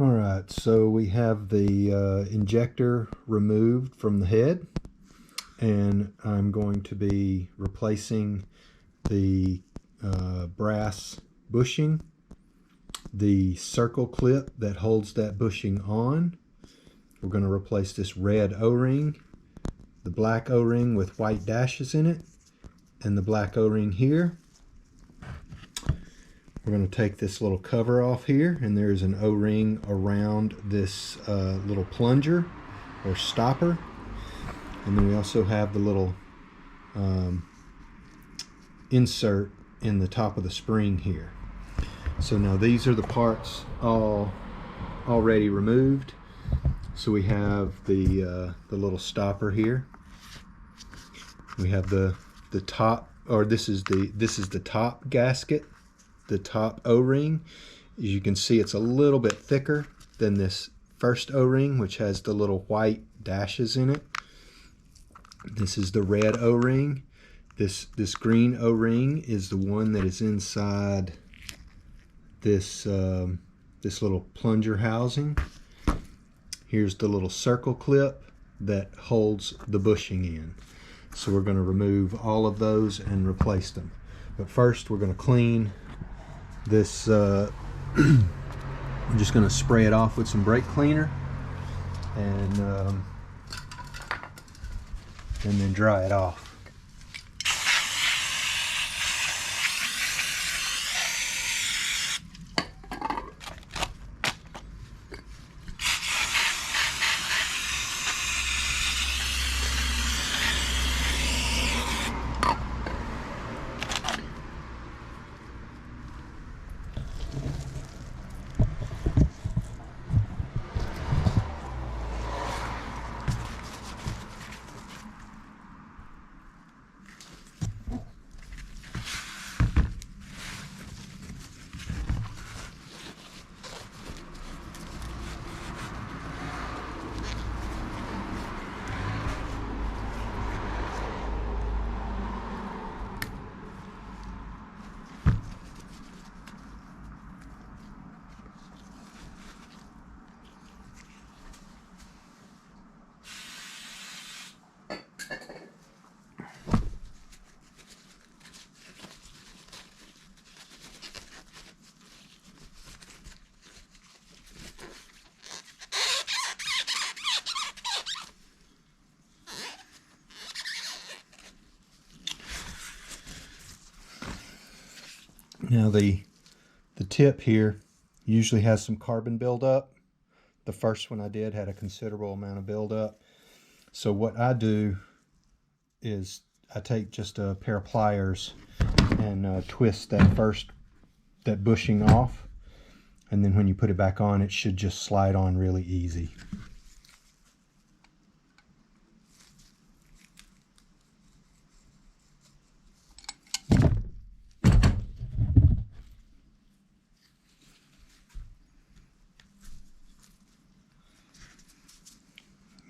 Alright, so we have the injector removed from the head, and I'm going to be replacing the brass bushing, the circle clip that holds that bushing on. We're going to replace this red O-ring, the black O-ring with white dashes in it, and the black O-ring here. We're going to take this little cover off here, and there's an O-ring around this little plunger or stopper. And then we also have the little insert in the top of the spring here. So now these are the parts all already removed. So we have the little stopper here. We have the top, or this is the top gasket. The top O-ring, as you can see, it's a little bit thicker than this first O-ring, which has the little white dashes in it. This is the red O-ring. This green O-ring is the one that is inside this this little plunger housing. Here's the little circle clip that holds the bushing in. So we're going to remove all of those and replace them. But first we're going to clean this. I'm just going to spray it off with some brake cleaner and then dry it off. Now the tip here usually has some carbon buildup. The first one I did had a considerable amount of buildup. So what I do is I take just a pair of pliers and twist that bushing off, and then when you put it back on, it should just slide on really easy.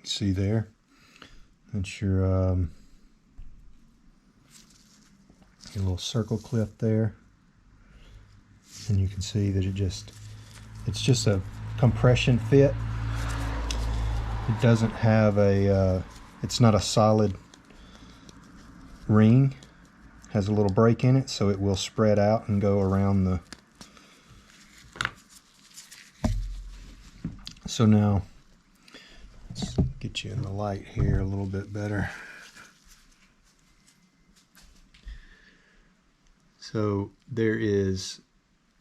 See there, that's your little circle clip there, and you can see that it's just a compression fit. It doesn't have it's not a solid ring. It has a little break in it, so it will spread out and go around the. So now let's get you in the light here a little bit better. So there is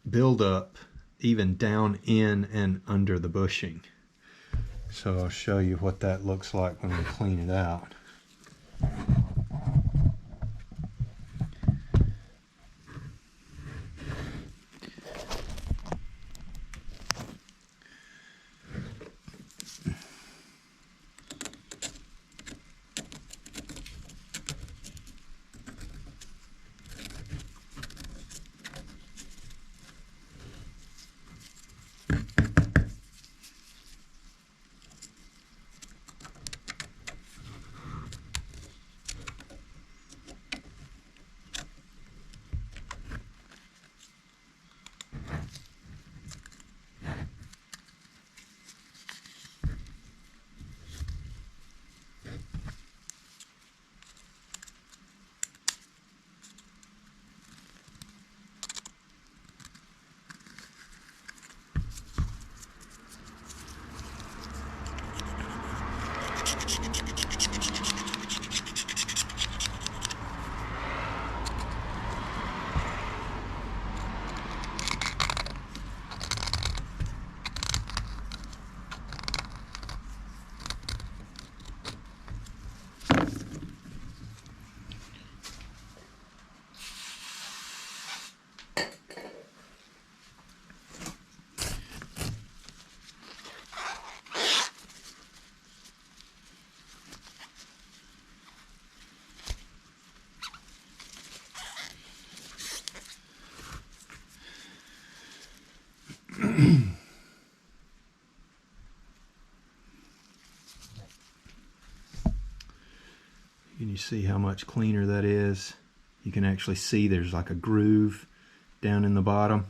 buildup even down in and under the bushing. So I'll show you what that looks like when we clean it out. Can you see how much cleaner that is? You can actually see there's like a groove down in the bottom.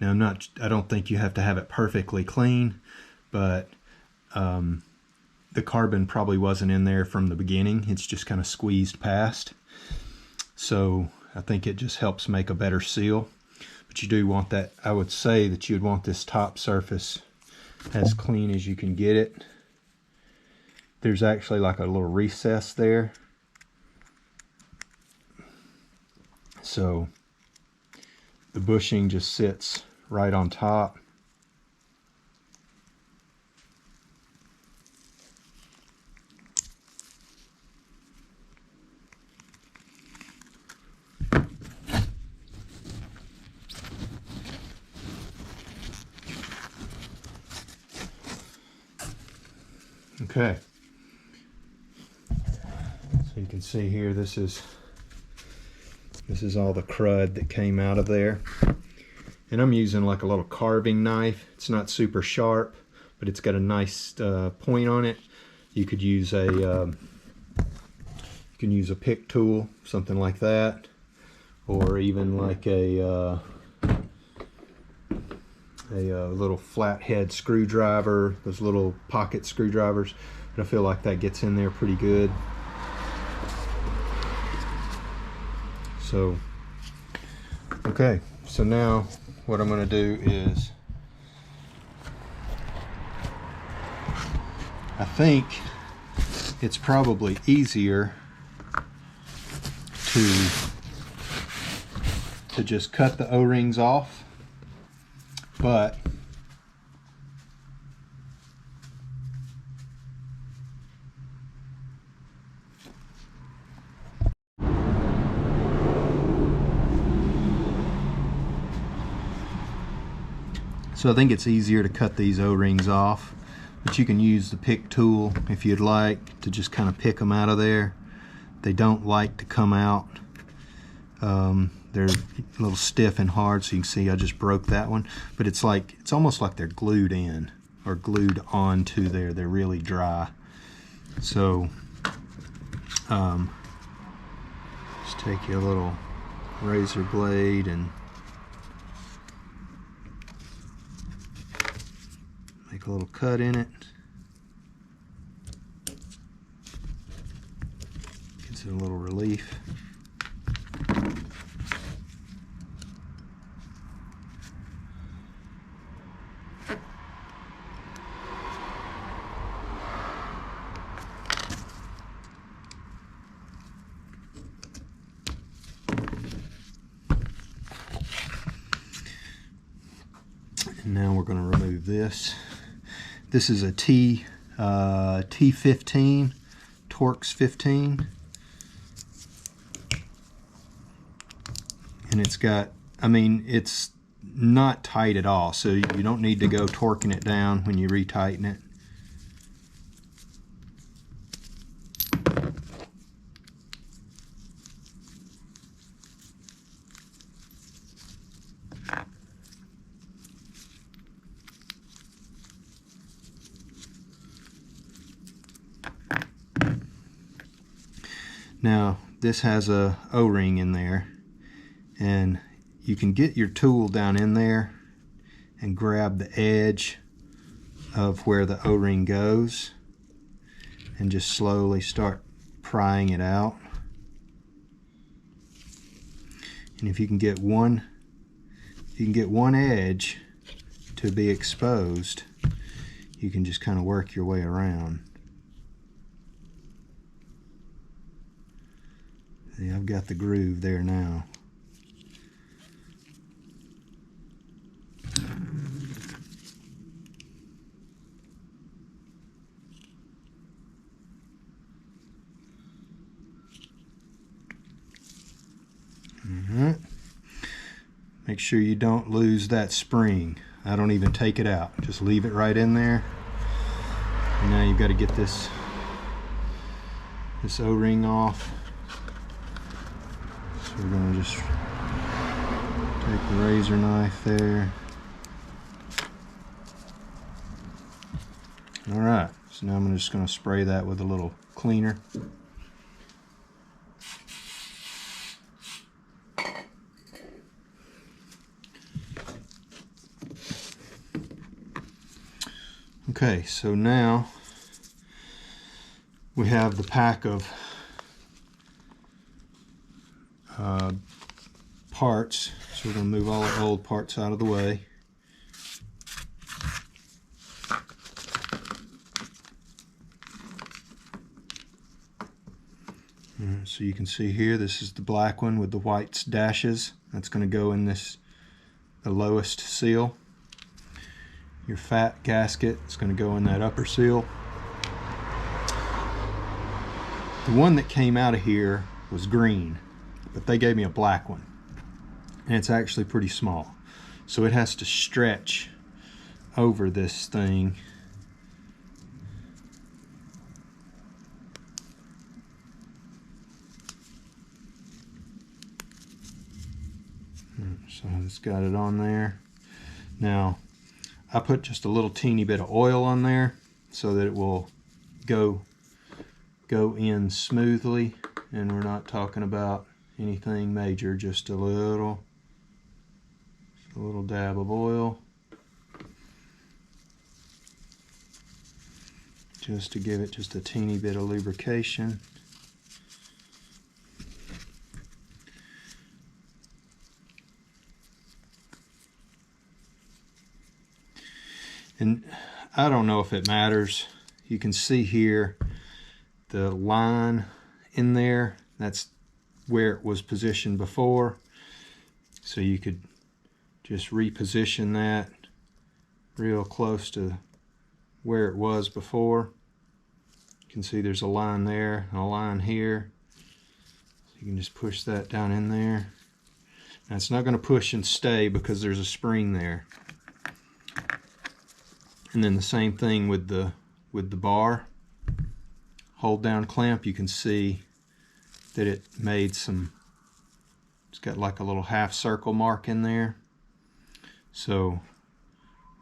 Now I don't think you have to have it perfectly clean, but the carbon probably wasn't in there from the beginning. It's just kind of squeezed past. So I think it just helps make a better seal. But you do want that, I would say that you'd want this top surface as clean as you can get it. There's actually like a little recess there. So the bushing just sits right on top. Okay. So you can see here, this is all the crud that came out of there. And I'm using like a little carving knife. It's not super sharp, but it's got a nice point on it. You could use a pick tool, something like that, or even like a little flathead screwdriver, those little pocket screwdrivers. And I feel like that gets in there pretty good. So, okay, so now what I'm going to do is, I think it's probably easier to just cut the O-rings off, but so I think it's easier to cut these O-rings off, but you can use the pick tool if you'd like to just kind of pick them out of there. They don't like to come out. They're a little stiff and hard, so you can see I just broke that one, but it's almost like they're glued in or glued onto there. They're really dry. So just take your little razor blade and make a little cut in it. Gives it a little relief. And now we're going to remove this. This is a T15, Torx 15. And it's got, I mean, it's not tight at all, so you don't need to go torquing it down when you retighten it. Now this has a O-ring in there, and you can get your tool down in there and grab the edge of where the O-ring goes and just slowly start prying it out. And if you can get one edge to be exposed, you can just kind of work your way around. See, I've got the groove there now. Make sure you don't lose that spring. I don't even take it out. Just leave it right in there. And now you've got to get this O-ring off. So we're going to just take the razor knife there. All right, so now I'm just going to spray that with a little cleaner. Okay, so now we have the pack of parts. So we're going to move all the old parts out of the way. So you can see here, this is the black one with the white dashes. That's going to go in the lowest seal. Your fat gasket is going to go in that upper seal. The one that came out of here was green, but they gave me a black one, and it's actually pretty small, so it has to stretch over this thing. So it's got it on there. Now I put just a little teeny bit of oil on there so that it will go in smoothly, and we're not talking about anything major, just a little dab of oil just to give it just a teeny bit of lubrication. And I don't know if it matters. You can see here the line in there. That's where it was positioned before. So you could just reposition that real close to where it was before. You can see there's a line there and a line here. So you can just push that down in there. Now it's not going to push and stay because there's a spring there. And then the same thing with the bar. Hold down clamp, you can see that it made some, it's got like a little half circle mark in there. So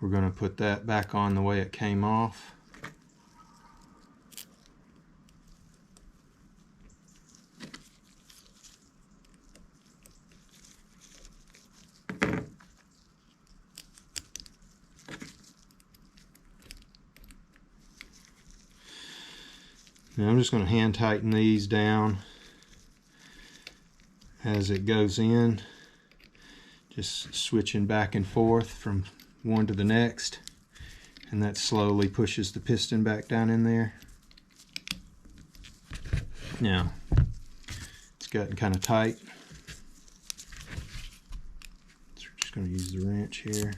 we're going to put that back on the way it came off. Now I'm just going to hand tighten these down as it goes in, just switching back and forth from one to the next, and that slowly pushes the piston back down in there. Now it's gotten kind of tight, so we're just going to use the wrench here.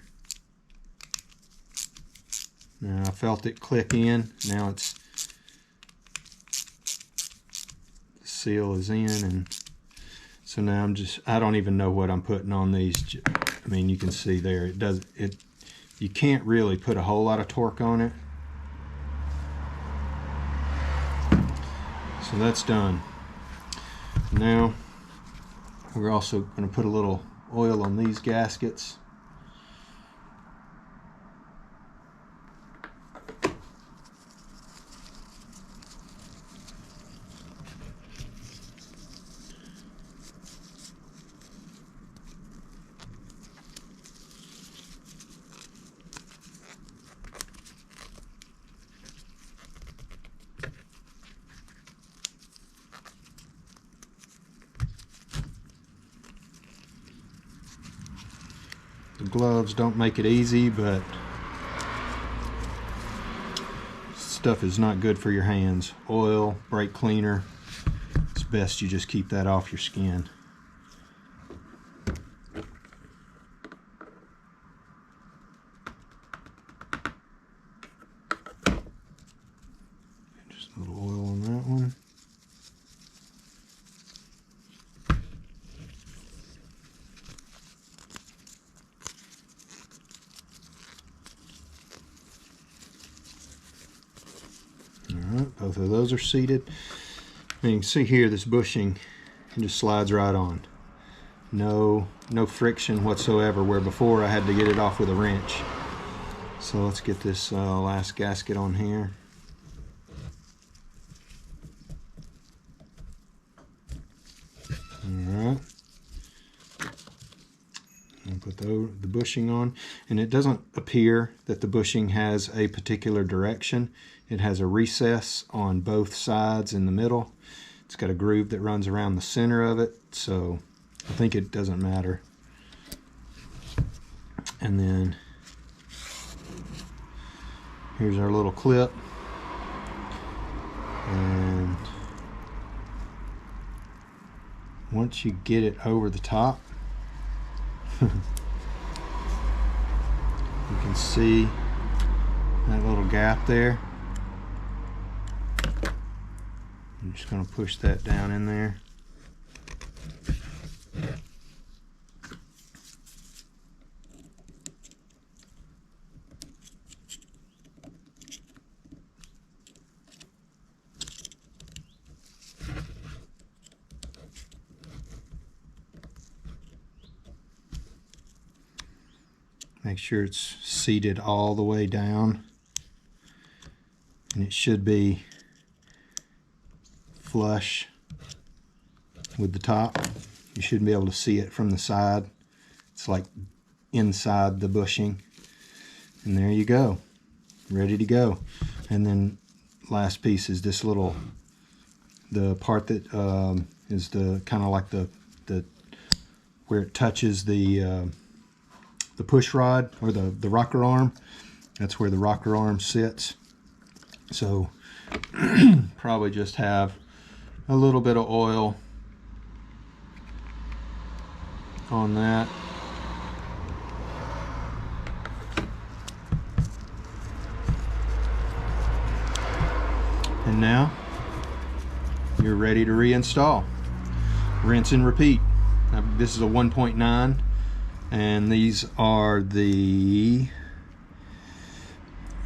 Now I felt it click in. Now it's seal is in, and so now I don't even know what I'm putting on these. I mean, you can see there you can't really put a whole lot of torque on it. So that's done. Now we're also going to put a little oil on these gaskets. The gloves don't make it easy, but stuff is not good for your hands. Oil, brake cleaner, it's best you just keep that off your skin. Just a little oil on that one. Alright, both of those are seated. And you can see here this bushing, it just slides right on. No friction whatsoever, where before I had to get it off with a wrench. So now I'm just going to So let's get this last gasket on here. Alright. And put the bushing on. And it doesn't appear that the bushing has a particular direction. It has a recess on both sides in the middle. It's got a groove that runs around the center of it, so I think it doesn't matter. And then here's our little clip. And once you get it over the top, you can see that little gap there. I'm just going to push that down in there. Make sure it's seated all the way down, and it should be flush with the top. You shouldn't be able to see it from the side. It's like inside the bushing. And there you go, ready to go. And then last piece is this little, the part that is the kind of like the where it touches the push rod, or the rocker arm. That's where the rocker arm sits. So probably just have a little bit of oil on that. And now you're ready to reinstall. Rinse and repeat. This is a 1.9, and these are the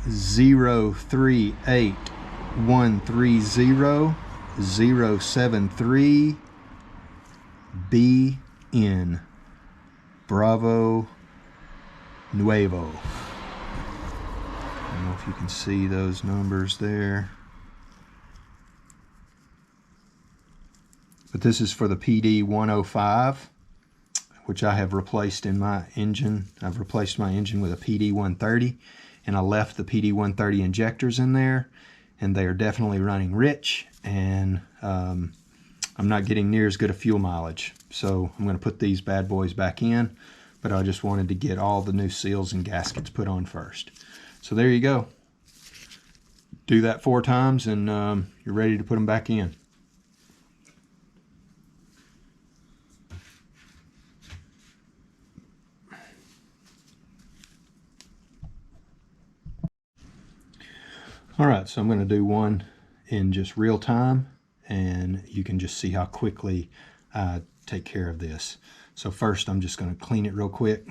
038130-073BN Bravo Nuevo. I don't know if you can see those numbers there, but this is for the PD105, which I have replaced in my engine. I've replaced my engine with a PD130, and I left the PD130 injectors in there, and they are definitely running rich, and I'm not getting near as good a fuel mileage. So I'm going to put these bad boys back in, but I just wanted to get all the new seals and gaskets put on first. So there you go. Do that 4 times, and you're ready to put them back in. Alright, so I'm going to do one in just real time, and you can just see how quickly I take care of this. So first I'm just going to clean it real quick.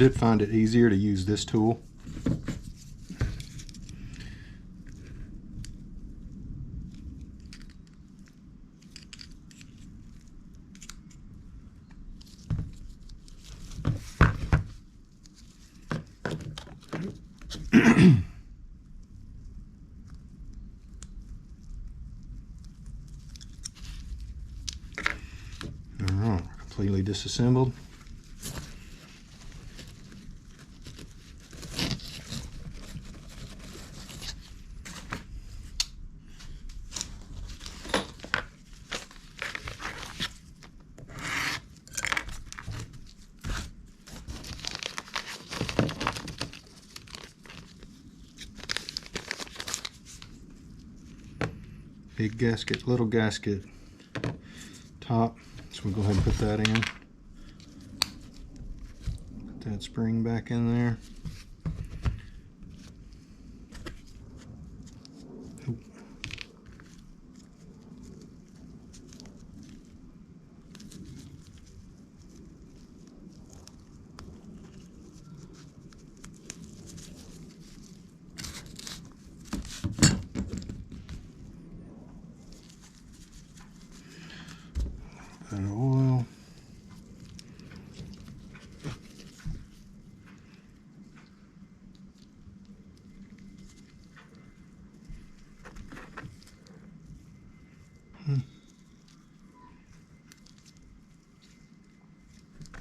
did find it easier to use this tool. Alright, completely disassembled. Big gasket, little gasket, top. So we'll go ahead and put that in. Put that spring back in there. Bit of oil.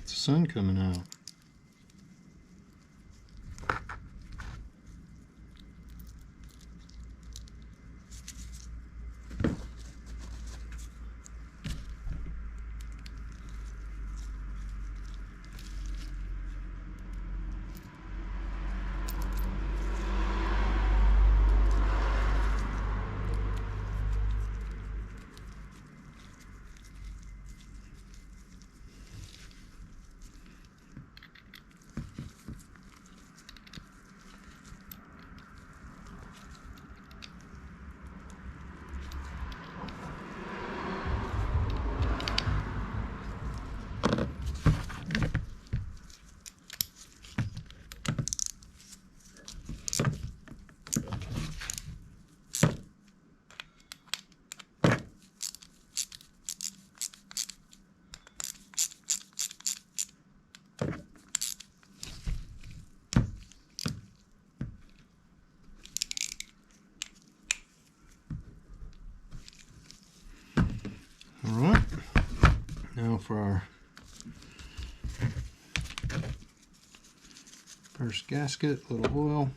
It's the sun coming out. Alright, now for our first gasket, a little oil.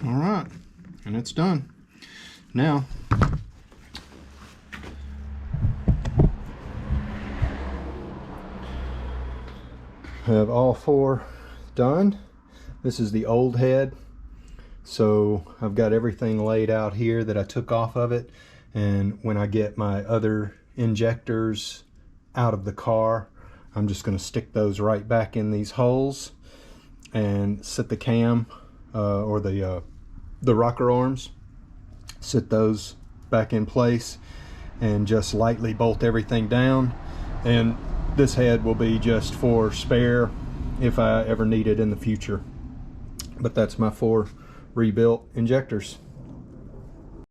Alright, and it's done. Now, have all four done. This is the old head. So I've got everything laid out here that I took off of it, and when I get my other injectors out of the car, I'm just going to stick those right back in these holes and set the cam or the rocker arms, set those back in place, and just lightly bolt everything down. And this head will be just for spare if I ever need it in the future. But that's my 4 rebuilt injectors.